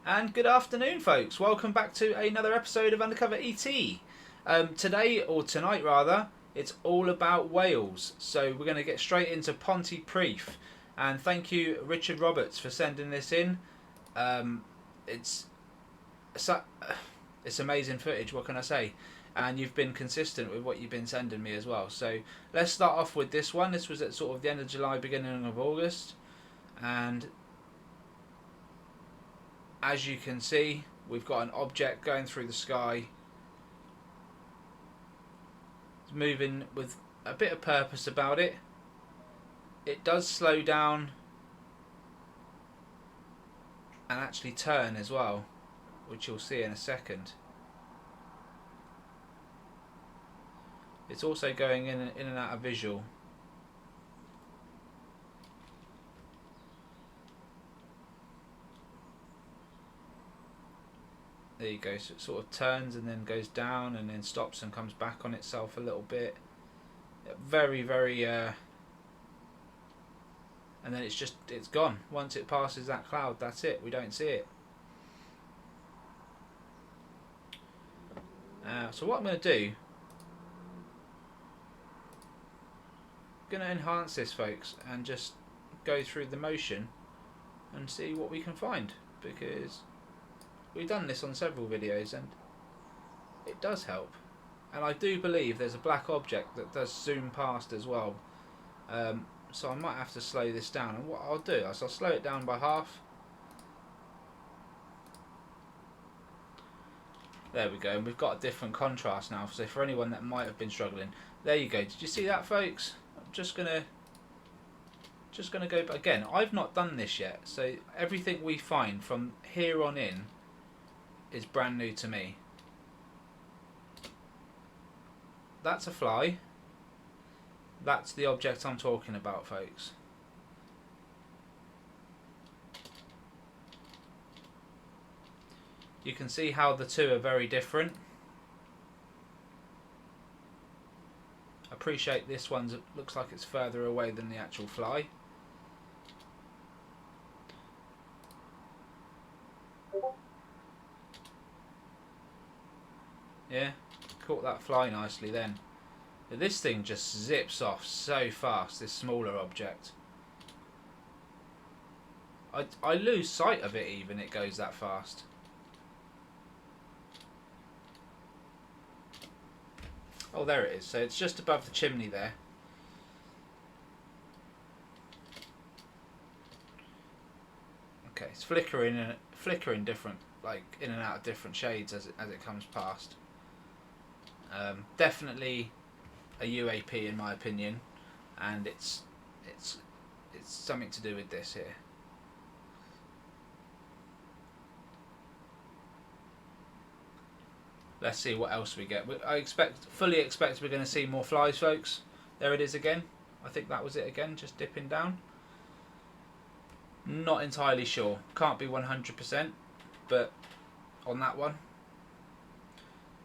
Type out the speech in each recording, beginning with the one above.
And good afternoon, folks. Welcome back to another episode of Undercover ET. Today, or tonight rather, it's all about Wales. So we're going to get straight into Pontypridd. And thank you, Richard Roberts, for sending this in. It's amazing footage, what can I say? And you've been consistent with what you've been sending me as well. So let's start off with this one. This was at sort of the end of July, beginning of August. And as you can see, we've got an object going through the sky. It's moving with a bit of purpose about it. It does slow down and actually turn as well, which you'll see in a second. It's also going in and out of visual. There you go, so it sort of turns and then goes down and then stops and comes back on itself a little bit. Very, very, and then it's gone. Once it passes that cloud, that's it, we don't see it. So what I'm going to do, I'm going to enhance this, folks, and just go through the motion and see what we can find, because we've done this on several videos and it does help. And I do believe there's a black object that does zoom past as well. So I might have to slow this down. And what I'll do is I'll slow it down by half. There we go. And we've got a different contrast now. So for anyone that might have been struggling. There you go. Did you see that, folks? I'm just gonna go again. I've not done this yet. So everything we find from here on in is brand new to me. That's a fly. That's the object I'm talking about, folks. You can see how the two are very different. Appreciate this one looks like it's further away than the actual fly. Yeah, caught that fly nicely then. But this thing just zips off so fast, this smaller object. I lose sight of it even, it goes that fast. Oh, there it is. So it's just above the chimney there. Okay, it's flickering different, like in and out of different shades as it comes past. Definitely a UAP in my opinion, and it's something to do with this here. Let's see what else we get. I fully expect we're going to see more flies, folks. There it is again. I think that was it again, just dipping down. Not entirely sure. Can't be 100%, but on that one.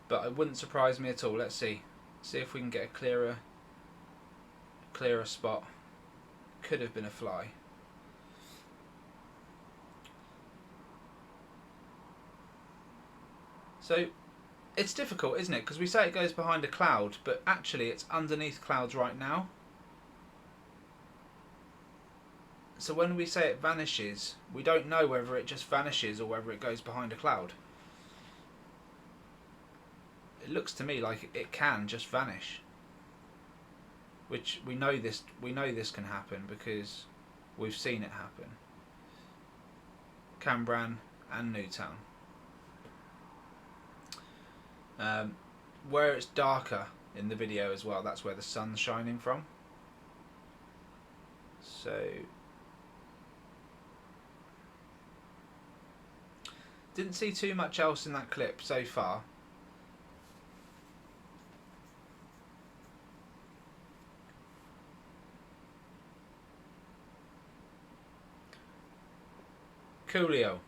But it wouldn't surprise me at all. Let's see. See if we can get a clearer spot. Could have been a fly. So it's difficult, isn't it? Because we say it goes behind a cloud, but actually it's underneath clouds right now. So when we say it vanishes, we don't know whether it just vanishes or whether it goes behind a cloud. It looks to me like it can just vanish, which we know this can happen because we've seen it happen. Cambran and Newtown. Where it's darker in the video as well, that's where the sun's shining from. So didn't see too much else in that clip so far. Coolio.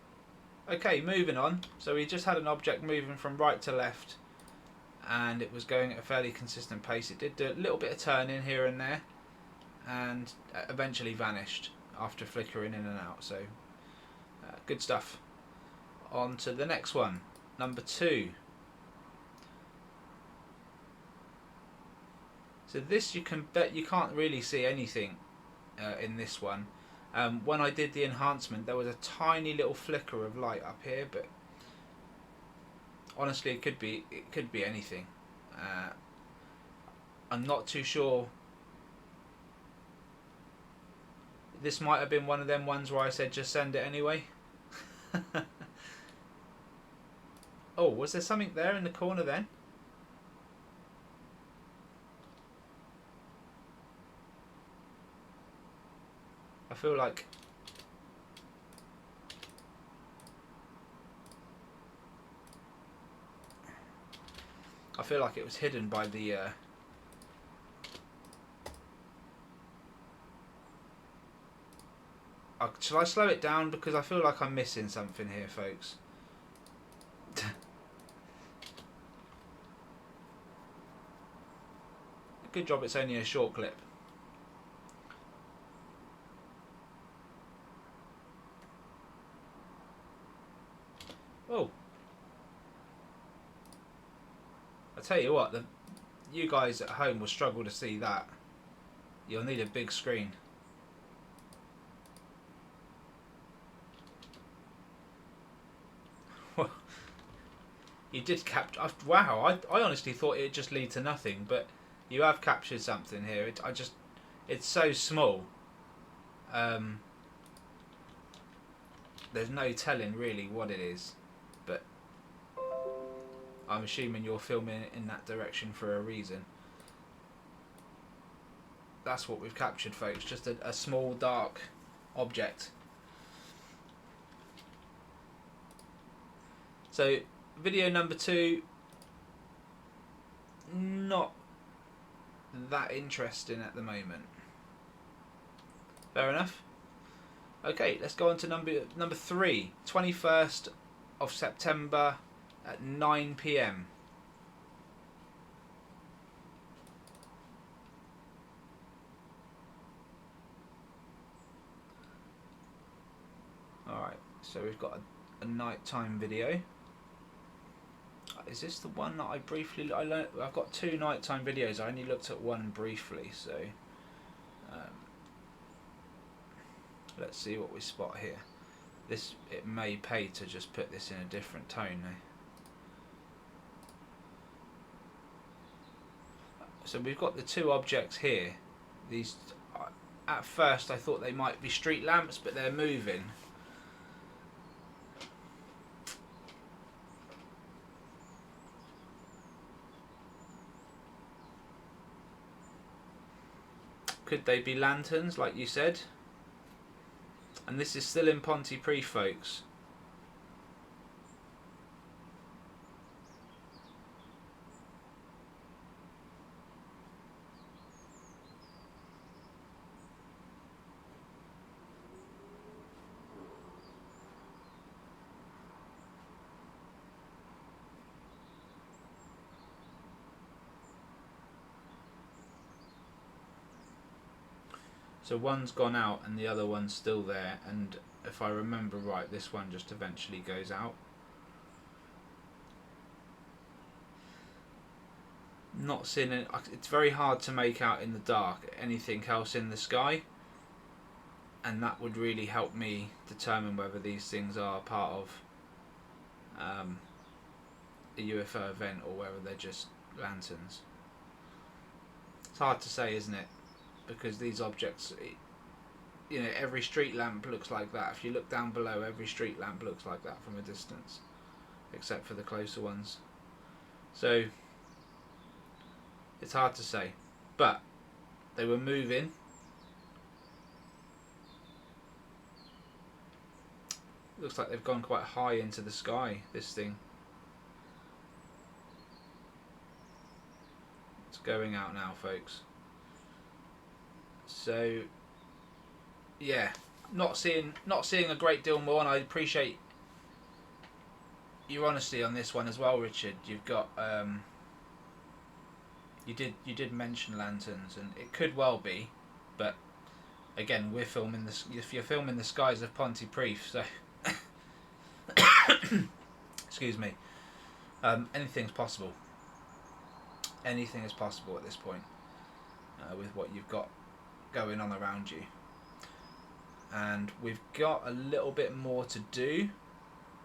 Okay, moving on. So we just had an object moving from right to left, and it was going at a fairly consistent pace. It did do a little bit of turning here and there, and eventually vanished after flickering in and out. So good stuff. on to the next one, number 2. So this you can't really see anything in this one. When I did the enhancement, there was a tiny little flicker of light up here, but honestly, it could be anything. I'm not too sure. This might have been one of them ones where I said just send it anyway. Oh, was there something there in the corner then? I feel like it was hidden by the shall I slow it down, because I feel like I'm missing something here, folks. Good job it's only a short clip. Oh, I tell you what, you guys at home will struggle to see that. You'll need a big screen. You did capture. Wow, I honestly thought it'd just lead to nothing, but you have captured something here. It's so small. There's no telling really what it is, but I'm assuming you're filming in that direction for a reason. That's what we've captured, folks. Just a small dark object. So video number 2, not that interesting at the moment. Fair enough. Okay, let's go on to number 3, 21st of September at 9 PM. Alright, so we've got a nighttime video. Is this the one that I briefly... I've got 2 nighttime videos. I only looked at one briefly, so... let's see what we spot here. It may pay to just put this in a different tone now. So we've got the 2 objects here. These, at first I thought they might be street lamps, but they're moving. Could they be lanterns, like you said? And this is still in Pontypridd, folks. So one's gone out and the other one's still there, and if I remember right, this one just eventually goes out. Not seeing it. It's very hard to make out in the dark anything else in the sky, and that would really help me determine whether these things are part of a UFO event or whether they're just lanterns. It's hard to say, isn't it? Because these objects, you know, every street lamp looks like that. If you look down below, every street lamp looks like that from a distance, except for the closer ones. So it's hard to say, but they were moving. Looks like they've gone quite high into the sky, this thing. It's going out now, folks. So yeah, not seeing a great deal more, and I appreciate your honesty on this one as well, Richard. You've got you did mention lanterns, and it could well be, but again, we're filming this. If you're filming the skies of Pontypridd, so Excuse me. Anything's possible. Anything is possible at this point with what you've got going on around you. And we've got a little bit more to do,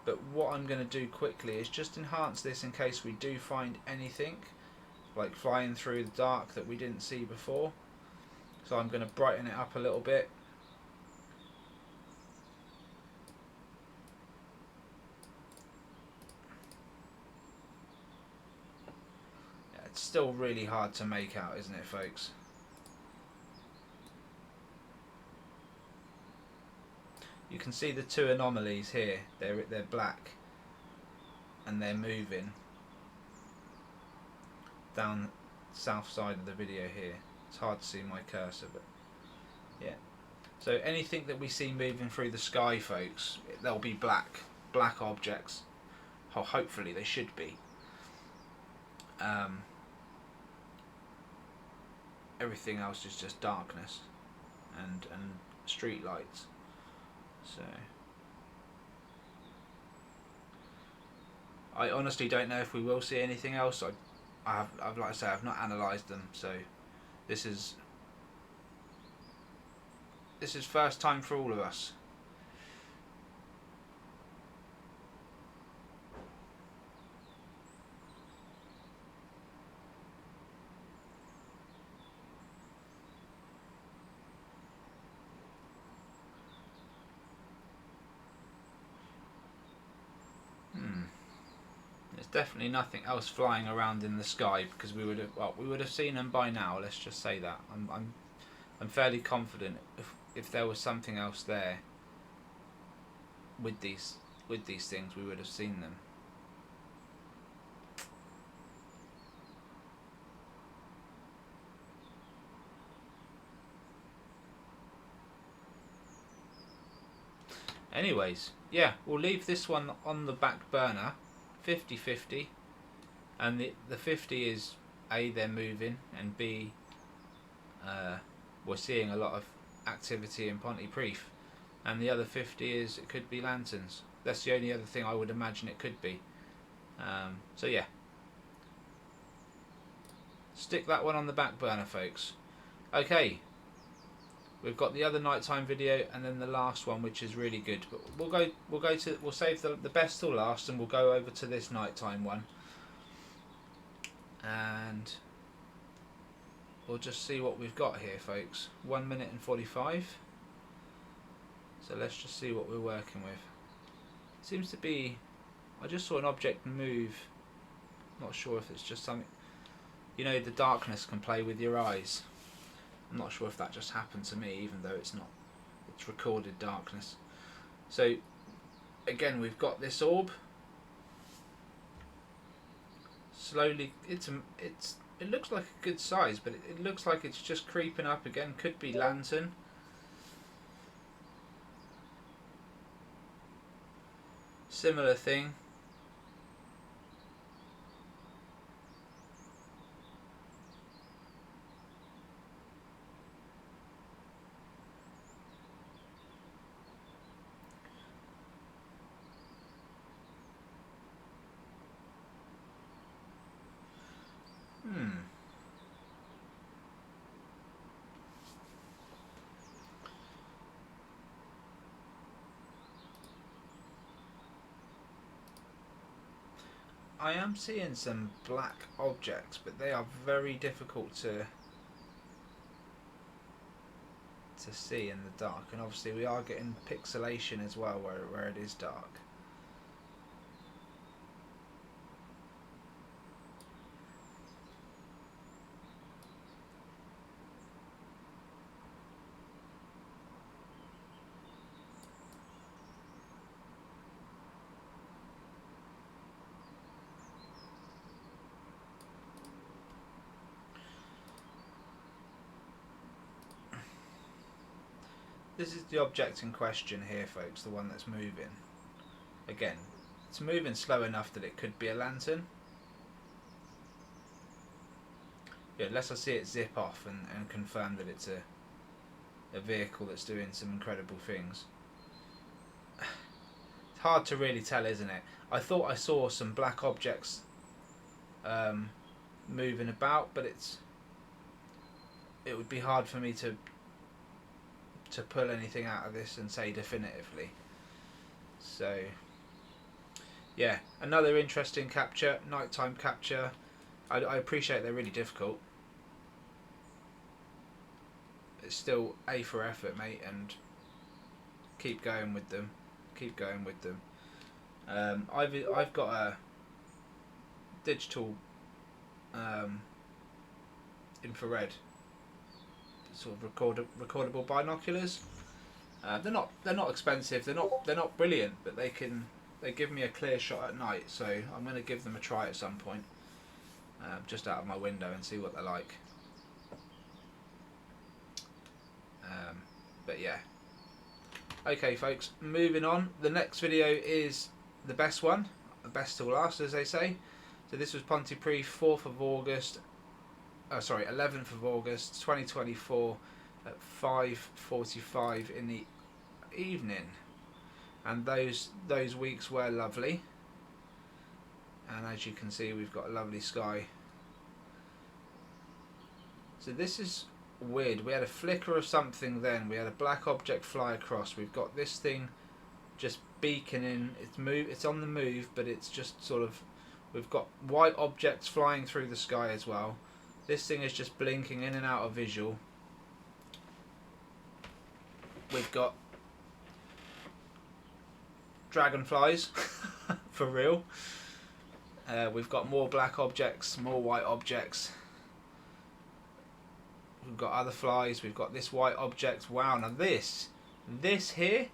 but what I'm going to do quickly is just enhance this in case we do find anything like flying through the dark that we didn't see before. So I'm going to brighten it up a little bit. Yeah, it's still really hard to make out, isn't it, folks? You can see the two anomalies here. They're black and they're moving down the south side of the video here. It's hard to see my cursor, but yeah. So anything that we see moving through the sky, folks, they'll be black objects. Oh, hopefully they should be. Everything else is just darkness and street lights. So I honestly don't know if we will see anything else. I've like I say, I've not analysed them, so this is first time for all of us. There's definitely nothing else flying around in the sky, because we would have seen them by now. Let's just say that. I'm fairly confident if there was something else there with these things, we would have seen them. Anyways, yeah, we'll leave this one on the back burner. 50-50, and the 50 is A, they're moving, and B, we're seeing a lot of activity in Pontypridd, and the other 50 is it could be lanterns. That's the only other thing I would imagine it could be. So yeah, stick that one on the back burner, folks. Okay, we've got the other nighttime video and then the last one, which is really good. But we'll save the best till last, and we'll go over to this nighttime one, and we'll just see what we've got here, folks. 1 minute and 45. So let's just see what we're working with. Seems to be, I just saw an object move. Not sure if it's just something. You know, the darkness can play with your eyes. I'm not sure if that just happened to me, even though it's not. It's recorded darkness. So again, we've got this orb. Slowly, it looks like a good size, but it looks like it's just creeping up again. Could be lantern. Similar thing. I am seeing some black objects, but they are very difficult to see in the dark, and obviously we are getting pixelation as well where it is dark. This is the object in question here, folks, the one that's moving. Again, it's moving slow enough that it could be a lantern. Yeah, unless I see it zip off and confirm that it's a vehicle that's doing some incredible things. It's hard to really tell, isn't it? I thought I saw some black objects moving about, but it would be hard for me to pull anything out of this and say definitively. So yeah, another interesting capture, nighttime capture. I appreciate they're really difficult. It's still A for effort, mate, and keep going with them. Keep going with them. I've got a digital infrared sort of recordable binoculars. They're not expensive. They're not brilliant, but they give me a clear shot at night. So I'm going to give them a try at some point, just out of my window, and see what they're like. But yeah. Okay, folks. Moving on. The next video is the best one. The best to last, as they say. So this was Pontypridd, 4th of August. 11th of August, 2024, at 5:45 in the evening. And those weeks were lovely. And as you can see, we've got a lovely sky. So this is weird. We had a flicker of something then. We had a black object fly across. We've got this thing just beaconing. It's on the move, but it's just sort of... We've got white objects flying through the sky as well. This thing is just blinking in and out of visual. We've got dragonflies, for real. We've got more black objects, more white objects. We've got other flies. We've got this white object. Wow, now this here,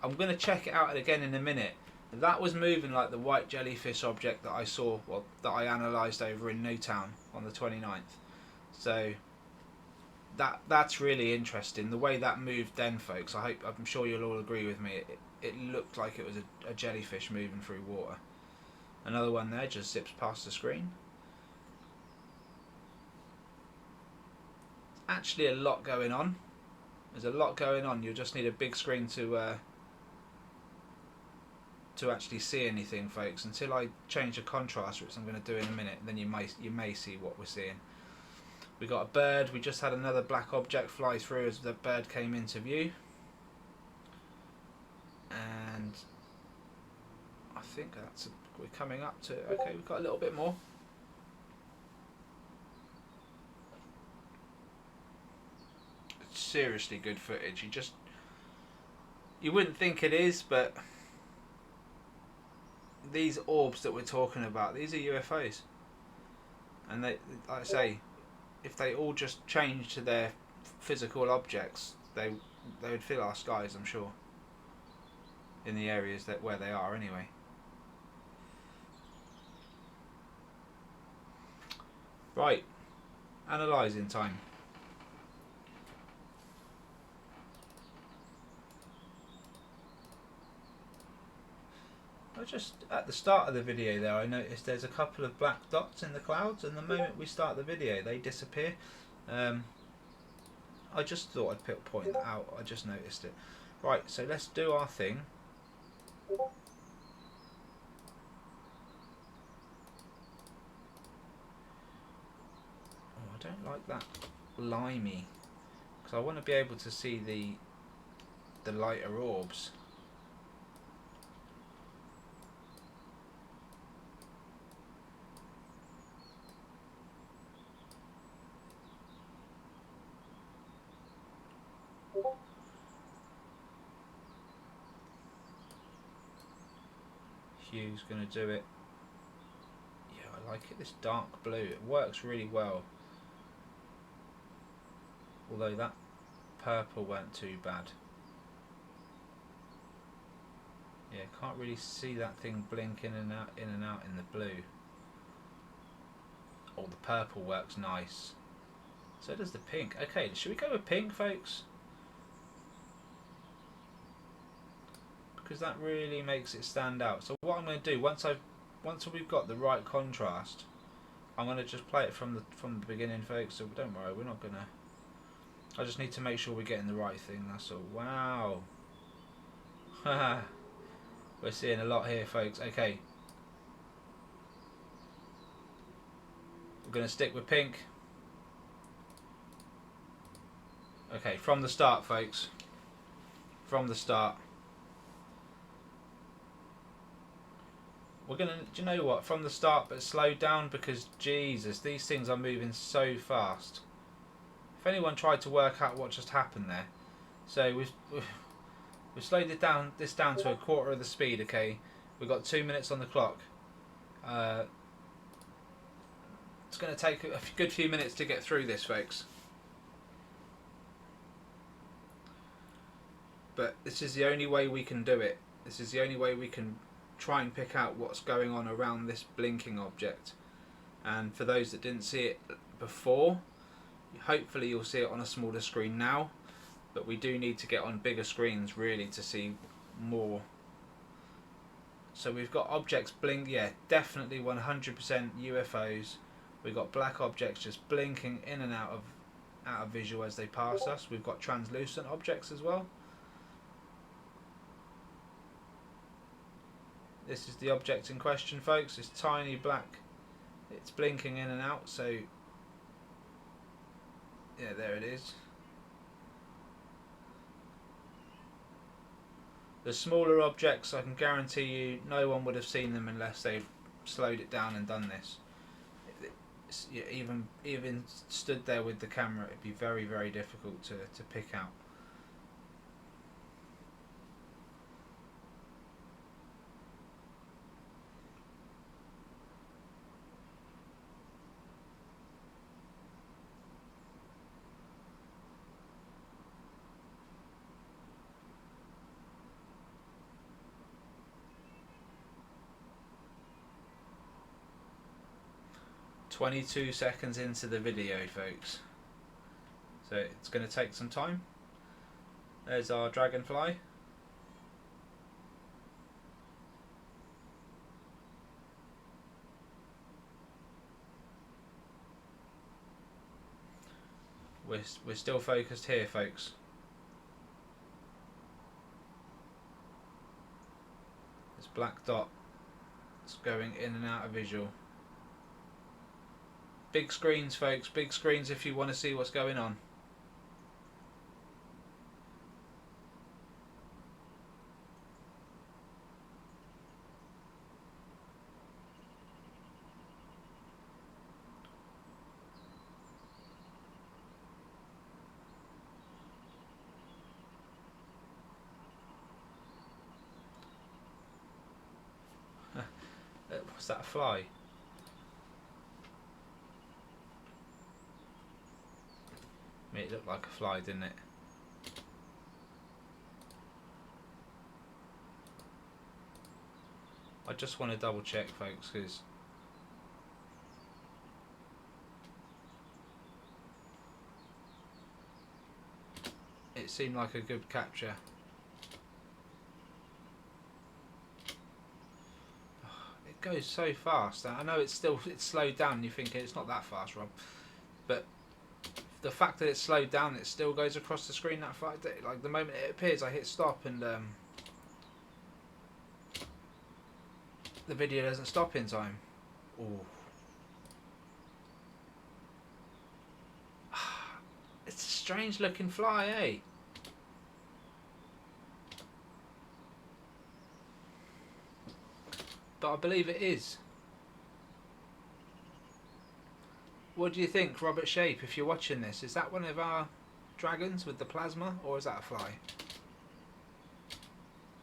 I'm going to check it out again in a minute. That was moving like the white jellyfish object that I saw, well, that I analysed over in Newtown on the 29th. So that's really interesting. The way that moved then, folks, I'm sure you'll all agree with me. It looked like it was a jellyfish moving through water. Another one there just zips past the screen. Actually a lot going on. There's a lot going on. You'll just need a big screen to actually see anything, folks. Until I change the contrast, which I'm going to do in a minute, then you may see what we're seeing. We got a bird. We just had another black object fly through as the bird came into view, and I think we're coming up to... Okay, we've got a little bit more. It's seriously good footage. You wouldn't think it is, but these orbs that we're talking about, these are UFOs, and they, like I say, if they all just changed to their physical objects, they would fill our skies, I'm sure, in the areas where they are anyway. Right, analysing time. Just at the start of the video there, I noticed there's a couple of black dots in the clouds, and the moment we start the video they disappear. I just thought I'd point that out. I just noticed it. Right, so let's do our thing. Oh, I don't like that limey, because I want to be able to see the lighter orbs. Hugh's going to do it. Yeah, I like it, this dark blue. It works really well. Although that purple weren't too bad. Yeah, can't really see that thing blink in and out in the blue. Oh, the purple works nice. So does the pink. Okay, should we go with pink, folks? Because that really makes it stand out. So what I'm going to do, once we've got the right contrast, I'm going to just play it from the beginning, folks. So don't worry, we're not going to... I just need to make sure we're getting the right thing, that's all. Wow. We're seeing a lot here, folks. Okay. We're going to stick with pink. Okay, from the start, folks. From the start. We're going to, do you know what? From the start, but slow down, because, Jesus, these things are moving so fast. If anyone tried to work out what just happened there. So we've slowed this down to a quarter of the speed, okay? We've got 2 minutes on the clock. It's going to take a good few minutes to get through this, folks. But this is the only way we can do it. This is the only way we can try and pick out what's going on around this blinking object. And for those that didn't see it before, hopefully you'll see it on a smaller screen now. But we do need to get on bigger screens really to see more. So we've got objects blink, yeah, definitely 100% UFOs. We've got black objects just blinking in and out of visual as they pass us. We've got translucent objects as well. This is the object in question, folks. It's tiny black. It's blinking in and out, so yeah, there it is. The smaller objects, I can guarantee you, no one would have seen them unless they've slowed it down and done this. Even stood there with the camera, it'd be very, very difficult to pick out. "22 seconds into the video, folks. So it's going to take some time. There's our dragonfly. We're still focused here, folks. This black dot is going in and out of visual. Big screens, folks, big screens if you want to see what's going on. Was that a fly? I mean, it looked like a fly, didn't it? I just want to double check, folks, because it seemed like a good capture. It goes so fast. I know it's slowed down. You're thinking it's not that fast, Rob, but the fact that it's slowed down, it still goes across the screen that far. Like the moment it appears, I hit stop and the video doesn't stop in time. Ooh. It's a strange looking fly, eh? But I believe it is. What do you think, Robert Shape, if you're watching this? Is that one of our dragons with the plasma, or is that a fly?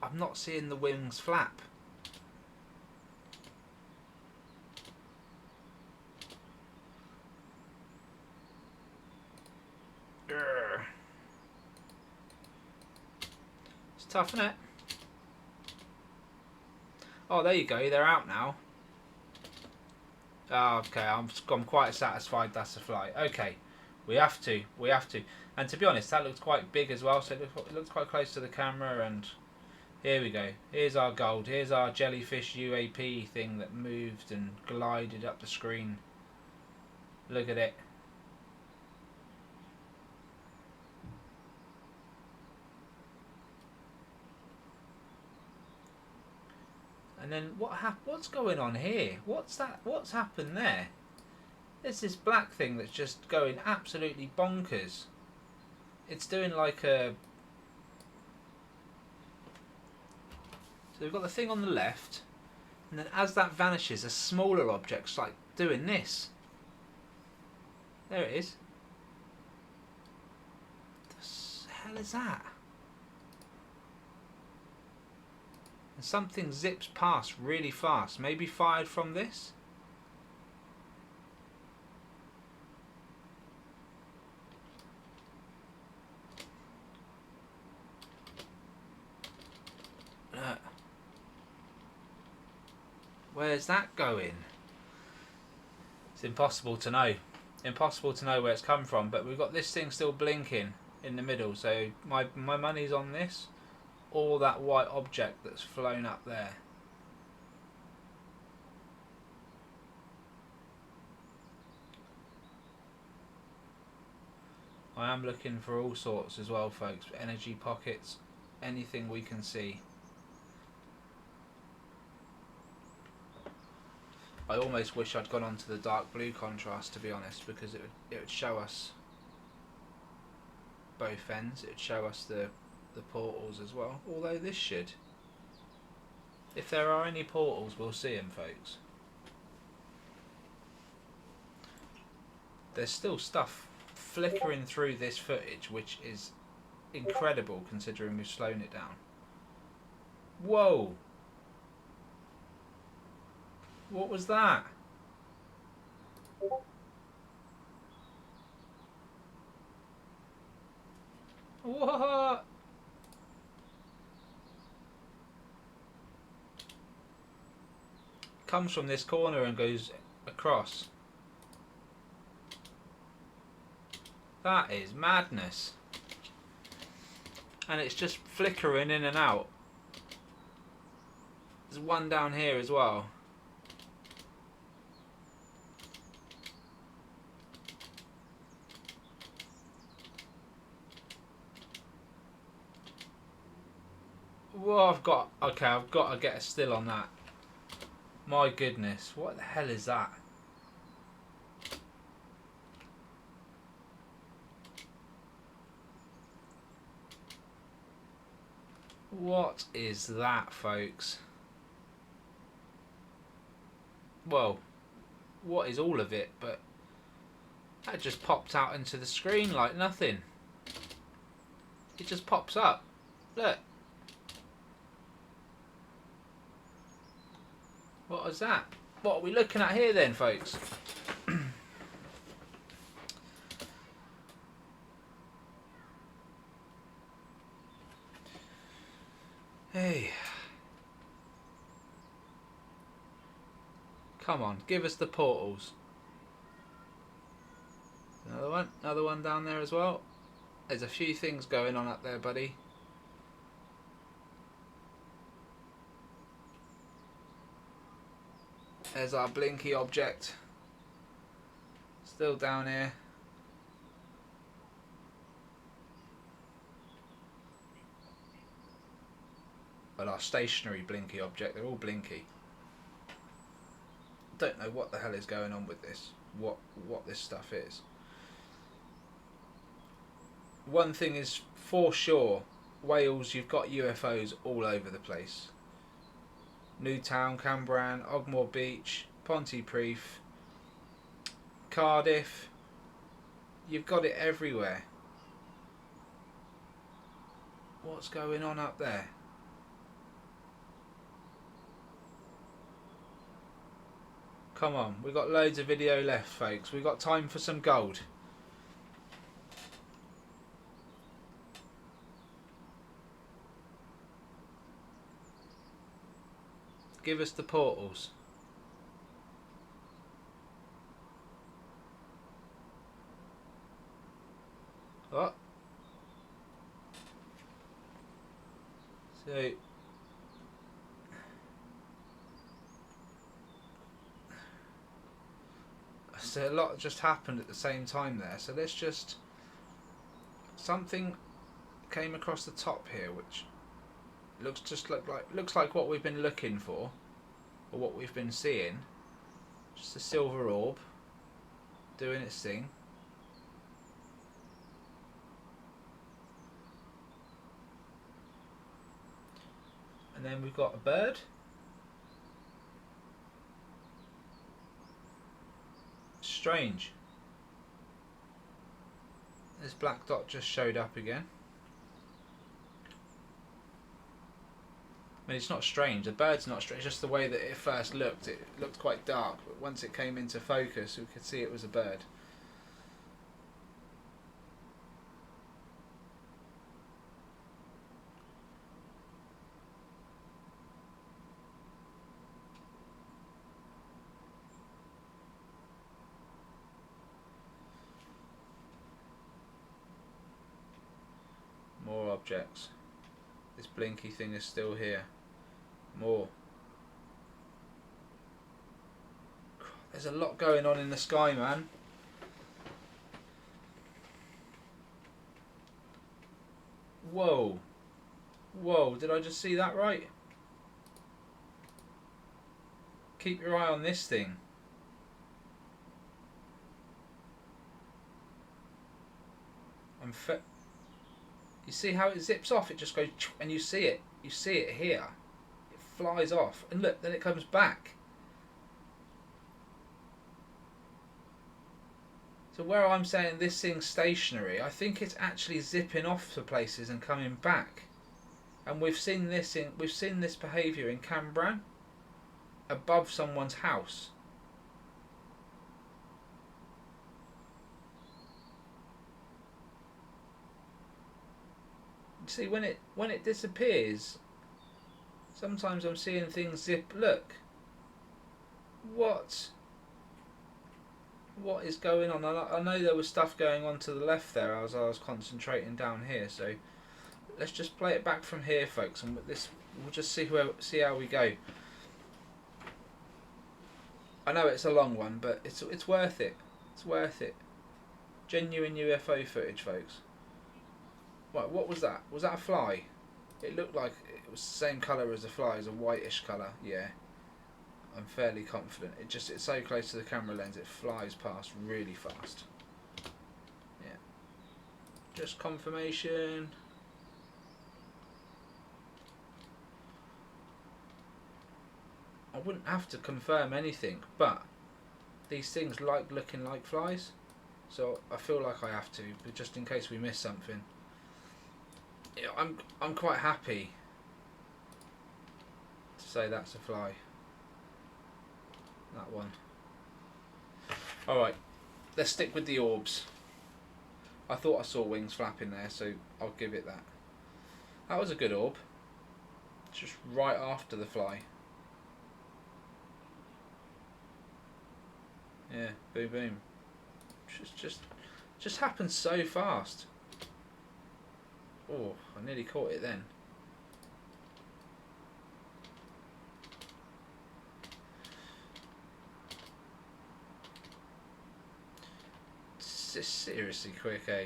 I'm not seeing the wings flap. Urgh. It's tough, isn't it? Oh, there you go. They're out now. Oh, okay, I'm quite satisfied that's a fly. Okay, we have to. And to be honest, that looks quite big as well, so it looks quite close to the camera. And here we go. Here's our gold. Here's our jellyfish UAP thing that moved and glided up the screen. Look at it. And then what's going on here? What's that? What's happened there? There's this black thing that's just going absolutely bonkers. It's doing like a... So we've got the thing on the left, and then as that vanishes, a smaller object's like doing this. There it is. What the hell is that? And something zips past really fast. Maybe fired from this? Where's that going? It's impossible to know. Impossible to know where it's come from, but we've got this thing still blinking in the middle, so my money's on this, or that white object that's flown up there. I am looking for all sorts as well, folks. Energy pockets, anything we can see. I almost wish I'd gone on to the dark blue contrast, to be honest, because it would show us both ends. It would show us the portals as well. Although this should. If there are any portals, we'll see them, folks. There's still stuff flickering through this footage, which is incredible considering we've slowed it down. Whoa! What was that? What? Comes from this corner and goes across. That is madness. And it's just flickering in and out. There's one down here as well. Whoa, I've got to get a still on that. My goodness, what the hell is that? What is that, folks? Well, what is all of it? But that just popped out into the screen like nothing. It just pops up. Look. What is that? What are we looking at here then, folks? Hey. Come on, give us the portals. Another one down there as well. There's a few things going on up there, buddy. There's our blinky object. Still down here. Well, our stationary blinky object, they're all blinky. Don't know what the hell is going on with this. What this stuff is. One thing is for sure, Wales, you've got UFOs all over the place. Newtown, Cambran, Ogmore Beach, Pontypridd, Cardiff. You've got it everywhere. What's going on up there? Come on, we've got loads of video left, folks. We've got time for some gold. Give us the portals. What? So a lot just happened at the same time there. So let's just... Something came across the top here, which looks like what we've been looking for. or what we've been seeing. Just a silver orb doing its thing. And then we've got a bird. Strange. This black dot just showed up again. I mean, it's not strange. The bird's not strange. It's just the way that it first looked. It looked quite dark, but once it came into focus, we could see it was a bird. More objects. This blinky thing is still here. More. There's a lot going on in the sky, man. Whoa. Whoa, did I just see that right? Keep your eye on this thing. You see how it zips off? It just goes, and you see it. You see it here. It flies off, and look, then it comes back. So where I'm saying this thing's stationary, I think it's actually zipping off to places and coming back. And we've seen this behaviour in Cambran, above someone's house. See, when it disappears, sometimes I'm seeing things zip. Look, what is going on? I know there was stuff going on to the left there as I was concentrating down here. So let's just play it back from here, folks, and we'll just see how we go. I know it's a long one, but it's worth it. It's worth it. Genuine UFO footage, folks. Right, what was that? Was that a fly? It looked like it was the same colour as the fly, as a whitish colour, yeah. I'm fairly confident. It's so close to the camera lens, it flies past really fast. Yeah. Just confirmation. I wouldn't have to confirm anything, but these things like looking like flies, so I feel like I have to, but just in case we miss something. Yeah, I'm quite happy to say that's a fly. That one. Alright, let's stick with the orbs. I thought I saw wings flapping there, so I'll give it that. That was a good orb. Just right after the fly. Yeah, boom boom. Just happens so fast. Oh, I nearly caught it then. It's just seriously quick, eh?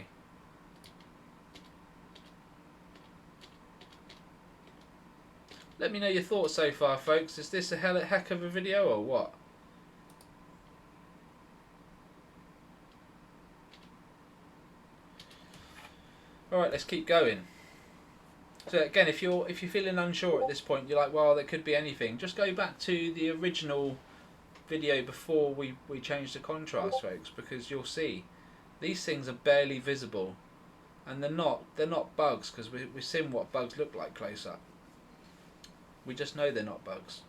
Let me know your thoughts so far, folks. Is this a heck of a video or what? Alright, let's keep going. So again, if you're feeling unsure at this point, you're like, well, there could be anything, just go back to the original video before we changed the contrast, folks, because you'll see these things are barely visible, and they're not bugs, because we've seen what bugs look like close up. We just know they're not bugs.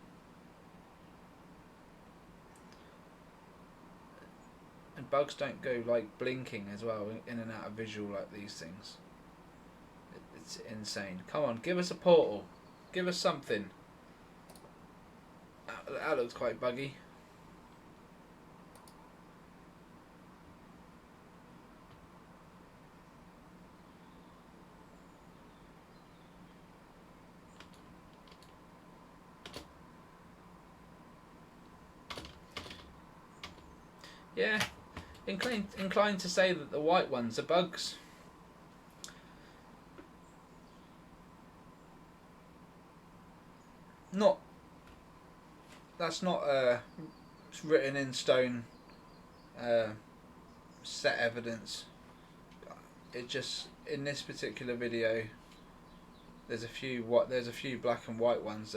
And bugs don't go like blinking as well, in and out of visual like these things. It's insane. Come on, give us a portal. Give us something. That looks quite buggy. Yeah, inclined to say that the white ones are bugs. that's not written in stone set evidence. It just, in this particular video, there's a few black and white ones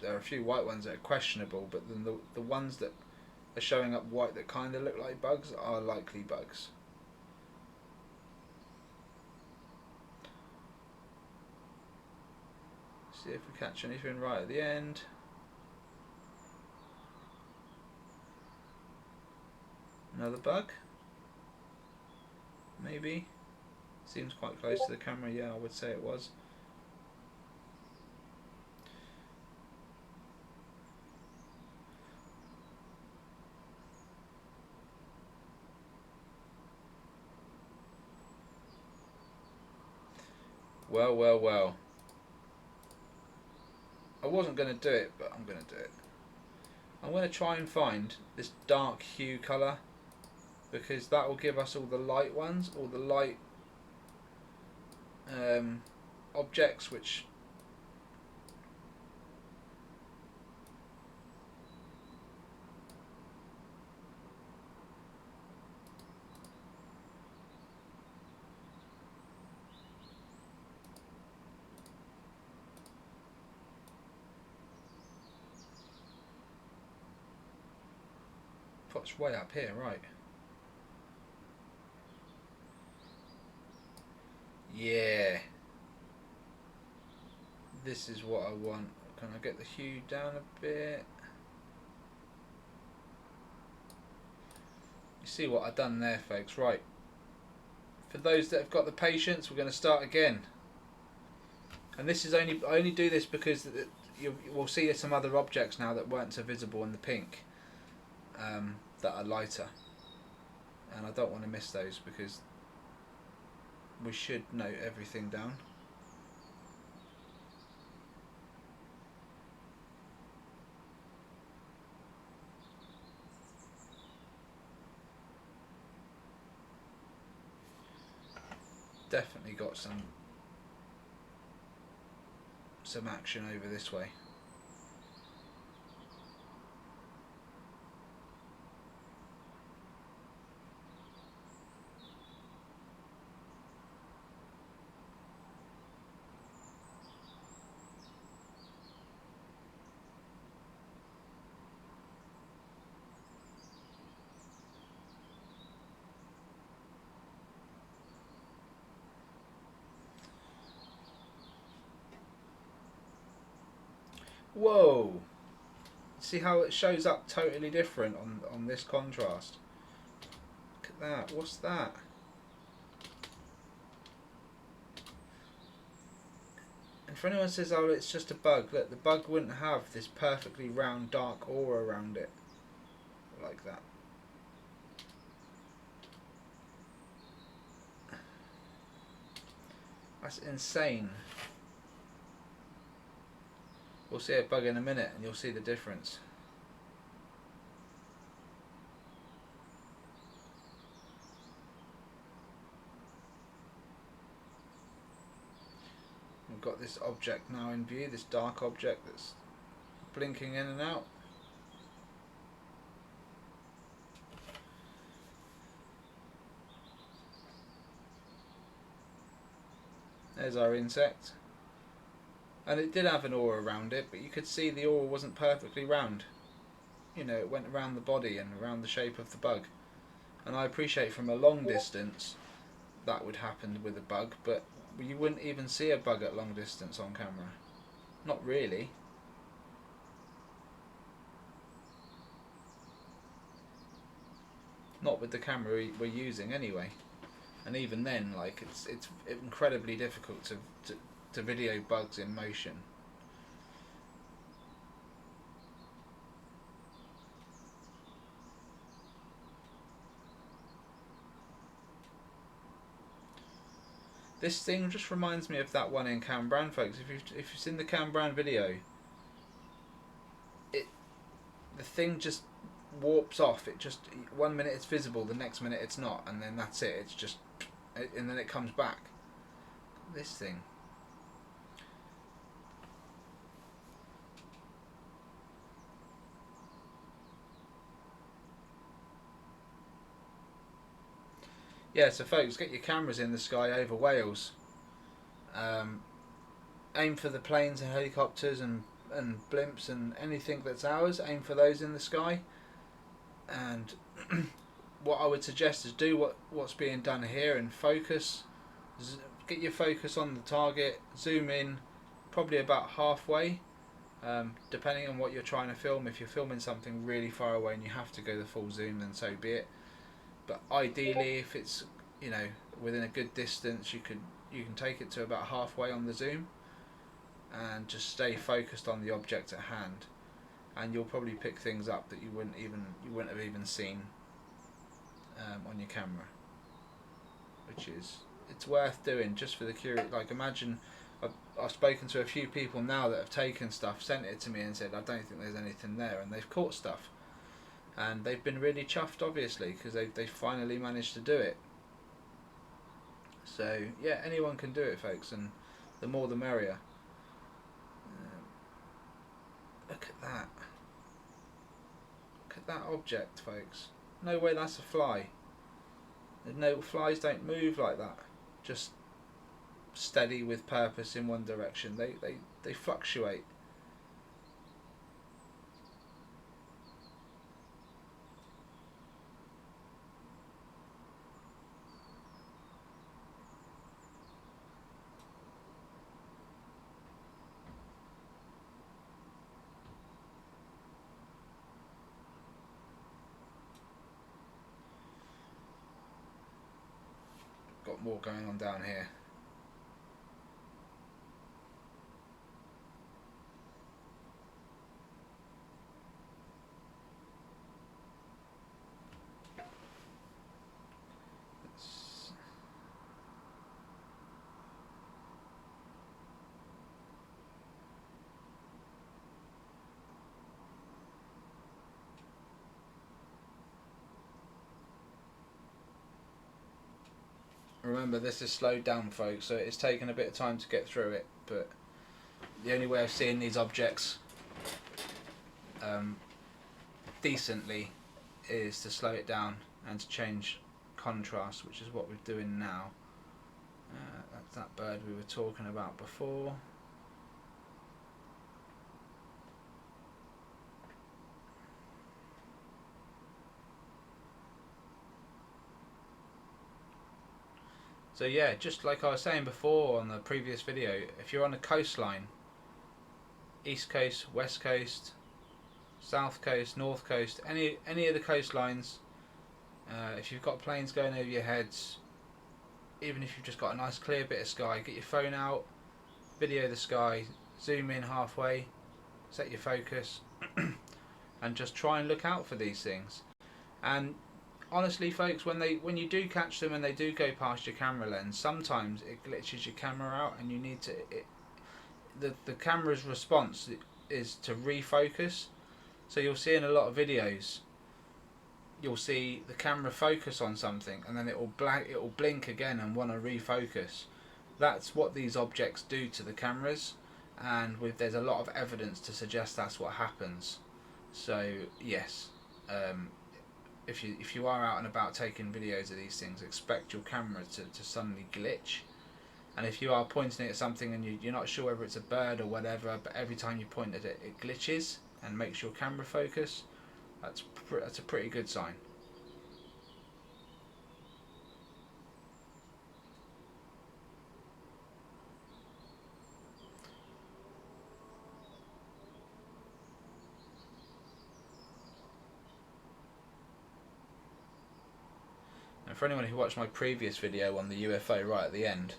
there are a few white ones that are questionable, but then the ones that are showing up white that kind of look like bugs are likely bugs. See if we catch anything right at the end. Another bug? Maybe? Seems quite close to the camera, yeah, I would say it was. Well, well, well. I wasn't going to do it, but I'm going to do it. I'm going to try and find this dark hue colour, because that will give us all the light ones, all the light objects, which puts way up here, right? Yeah. This is what I want. Can I get the hue down a bit? You see what I've done there, folks? Right. For those that have got the patience, we're going to start again. And this is I only do this because you will see some other objects now that weren't so visible in the pink, that are lighter. And I don't want to miss those, because we should note everything down. Definitely got some action over this way. Whoa! See how it shows up totally different on this contrast? Look at that. What's that? And for anyone who says, oh, it's just a bug, look, the bug wouldn't have this perfectly round dark aura around it like that. That's insane. We'll see a bug in a minute and you'll see the difference. We've got this object now in view, this dark object that's blinking in and out. There's our insect. And it did have an aura around it, but you could see the aura wasn't perfectly round. You know, it went around the body and around the shape of the bug. And I appreciate from a long distance that would happen with a bug, but you wouldn't even see a bug at long distance on camera. Not really. Not with the camera we're using anyway. And even then, like, it's incredibly difficult to video bugs in motion. This thing just reminds me of that one in Cambran, folks. If you've seen the Cambran video, the thing just warps off. It just, 1 minute it's visible, the next minute it's not, and then that's it. It's just, and then it comes back. This thing. Yeah, so folks, get your cameras in the sky over Wales. Um, Aim for the planes and helicopters and blimps and anything that's ours. Aim for those in the sky. And what I would suggest is do what's being done here and focus. Get your focus on the target. Zoom in, probably about halfway. Depending on what you're trying to film. If you're filming something really far away and you have to go the full zoom, then so be it. But ideally, if it's within a good distance, you can take it to about halfway on the zoom, and just stay focused on the object at hand, and you'll probably pick things up that you wouldn't have even seen on your camera, which is it's worth doing just for the curious. Like imagine. I've spoken to a few people now that have taken stuff, sent it to me and said, I don't think there's anything there, and they've caught stuff. And they've been really chuffed, obviously, because they finally managed to do it. So, yeah, anyone can do it, folks, and the more the merrier. Look at that. Look at that object, folks. No way that's a fly. No, flies don't move like that. Just steady with purpose in one direction. They fluctuate. Got more going on down here. Remember, this is slowed down, folks, so it's taken a bit of time to get through it, but the only way of seeing these objects decently is to slow it down and to change contrast, which is what we're doing now. That's that bird we were talking about before. So yeah, just like I was saying before on the previous video, if you're on a coastline, east coast, west coast, south coast, north coast, any of the coastlines, if you've got planes going over your heads, even if you've just got a nice clear bit of sky, get your phone out, video the sky, zoom in halfway, set your focus, and just try and look out for these things. And honestly, folks, when you do catch them and they do go past your camera lens, sometimes it glitches your camera out, and you need to the camera's response is to refocus. So you'll see in a lot of videos, you'll see the camera focus on something and then it will blink again and want to refocus. That's what these objects do to the cameras, and there's a lot of evidence to suggest that's what happens. So yes, if you are out and about taking videos of these things, expect your camera to suddenly glitch. And if you are pointing at something and you're not sure whether it's a bird or whatever, but every time you point at it, it glitches and makes your camera focus, that's a pretty good sign. And for anyone who watched my previous video on the UFO right at the end,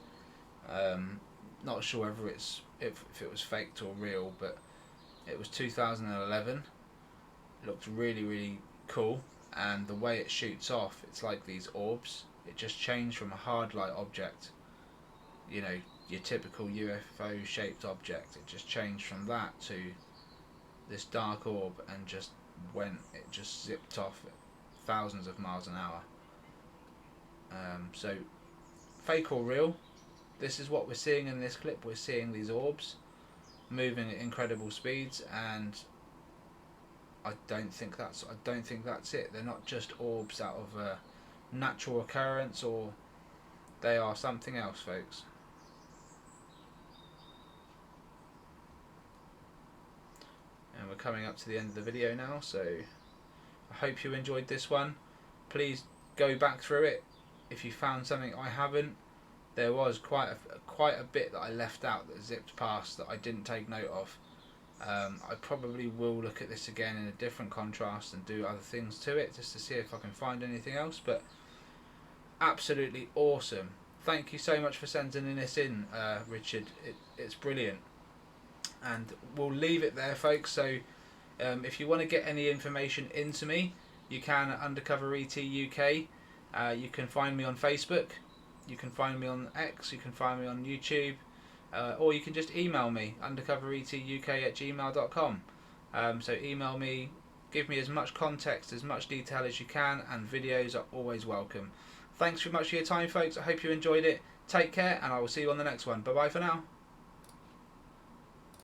not sure whether if it was faked or real, but it was 2011. It looked really cool, and the way it shoots off, it's like these orbs. It just changed from a hard light object, your typical UFO shaped object. It just changed from that to this dark orb, and it just zipped off at thousands of miles an hour. So fake or real, this is what we're seeing in this clip. We're seeing these orbs moving at incredible speeds, and I don't think that's it. They're not just orbs out of natural occurrence or they are something else, folks. And we're coming up to the end of the video now, so I hope you enjoyed this one. Please go back through it if you found something I haven't. There was quite a bit that I left out that zipped past that I didn't take note of. I probably will look at this again in a different contrast and do other things to it just to see if I can find anything else, but absolutely awesome. Thank you so much for sending this in, Richard. It's brilliant. And we'll leave it there, folks. So if you want to get any information into me, you can at Undercover ET UK. You can find me on Facebook, you can find me on X, you can find me on YouTube, or you can just email me, undercoveretuk@gmail.com. So email me, give me as much context, as much detail as you can, and videos are always welcome. Thanks very much for your time, folks. I hope you enjoyed it. Take care, and I will see you on the next one. Bye bye for now.